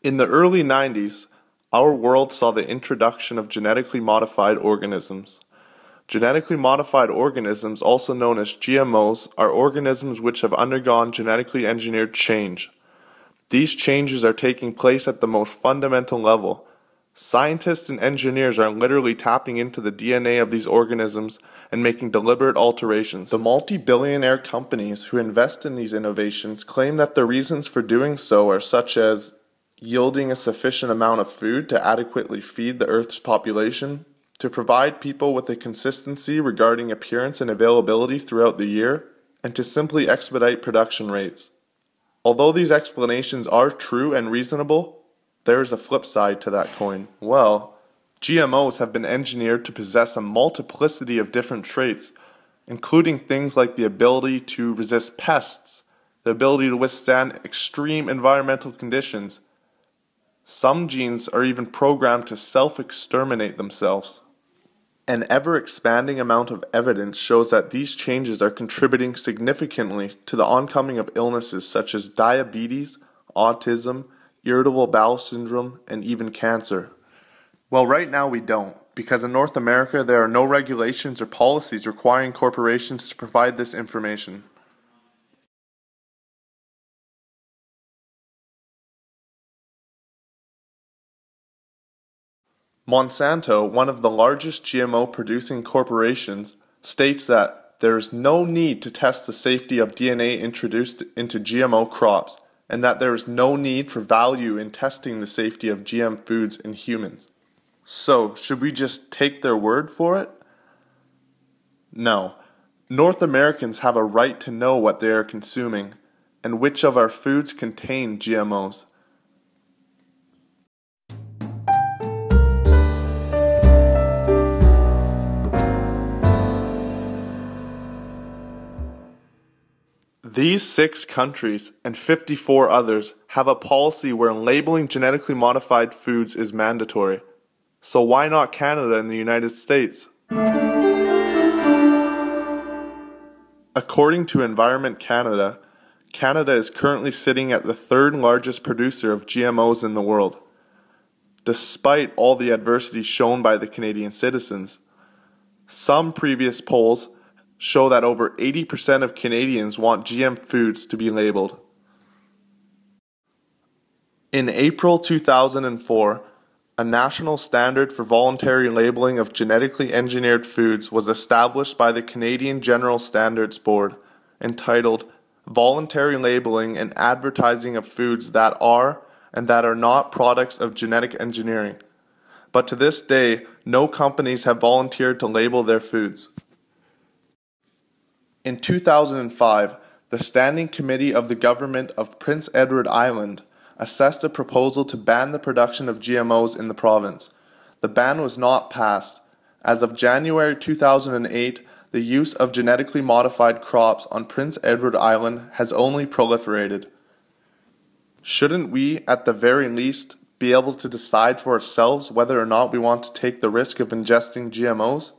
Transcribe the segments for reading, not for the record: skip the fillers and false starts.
In the early 90s, our world saw the introduction of genetically modified organisms. Genetically modified organisms, also known as GMOs, are organisms which have undergone genetically engineered change. These changes are taking place at the most fundamental level. Scientists and engineers are literally tapping into the DNA of these organisms and making deliberate alterations. The multi-billionaire companies who invest in these innovations claim that the reasons for doing so are such as yielding a sufficient amount of food to adequately feed the Earth's population, to provide people with a consistency regarding appearance and availability throughout the year, and to simply expedite production rates. Although these explanations are true and reasonable, there is a flip side to that coin. Well, GMOs have been engineered to possess a multiplicity of different traits, including things like the ability to resist pests, the ability to withstand extreme environmental conditions. Some genes are even programmed to self-exterminate themselves. An ever-expanding amount of evidence shows that these changes are contributing significantly to the oncoming of illnesses such as diabetes, autism, irritable bowel syndrome, and even cancer. Well, right now we don't, because in North America there are no regulations or policies requiring corporations to provide this information. Monsanto, one of the largest GMO producing corporations, states that there is no need to test the safety of DNA introduced into GMO crops, and that there is no need for value in testing the safety of GM foods in humans. So, should we just take their word for it? No. North Americans have a right to know what they are consuming, and which of our foods contain GMOs. These 6 countries and 54 others have a policy where labeling genetically modified foods is mandatory. So why not Canada and the United States? According to Environment Canada, Canada is currently sitting at the 3rd largest producer of GMOs in the world, despite all the adversity shown by the Canadian citizens. Some previous polls show that over 80% of Canadians want GM foods to be labeled. In April 2004, a national standard for voluntary labeling of genetically engineered foods was established by the Canadian General Standards Board, entitled Voluntary Labeling and Advertising of Foods That Are and That Are Not Products of Genetic Engineering. But to this day, no companies have volunteered to label their foods. In 2005, the Standing Committee of the Government of Prince Edward Island assessed a proposal to ban the production of GMOs in the province. The ban was not passed. As of January 2008, the use of genetically modified crops on Prince Edward Island has only proliferated. Shouldn't we, at the very least, be able to decide for ourselves whether or not we want to take the risk of ingesting GMOs?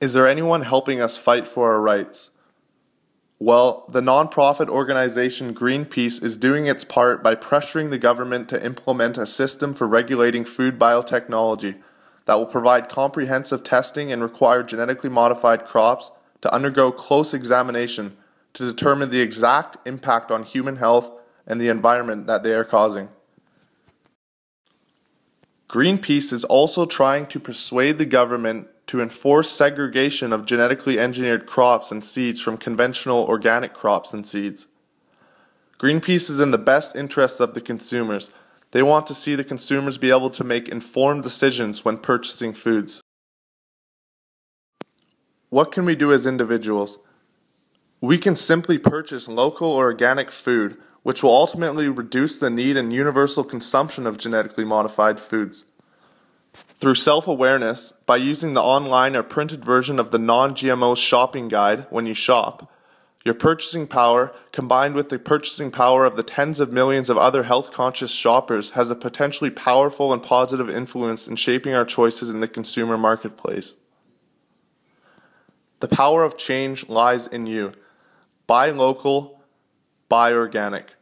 Is there anyone helping us fight for our rights? Well, the non-profit organization Greenpeace is doing its part by pressuring the government to implement a system for regulating food biotechnology that will provide comprehensive testing and require genetically modified crops to undergo close examination to determine the exact impact on human health and the environment that they are causing. Greenpeace is also trying to persuade the government to enforce segregation of genetically engineered crops and seeds from conventional organic crops and seeds. Greenpeace is in the best interests of the consumers. They want to see the consumers be able to make informed decisions when purchasing foods. What can we do as individuals? We can simply purchase local or organic food, which will ultimately reduce the need and universal consumption of genetically modified foods. Through self-awareness, by using the online or printed version of the Non-GMO Shopping Guide when you shop, your purchasing power, combined with the purchasing power of the tens of millions of other health-conscious shoppers, has a potentially powerful and positive influence in shaping our choices in the consumer marketplace. The power of change lies in you. buy local, buy organic.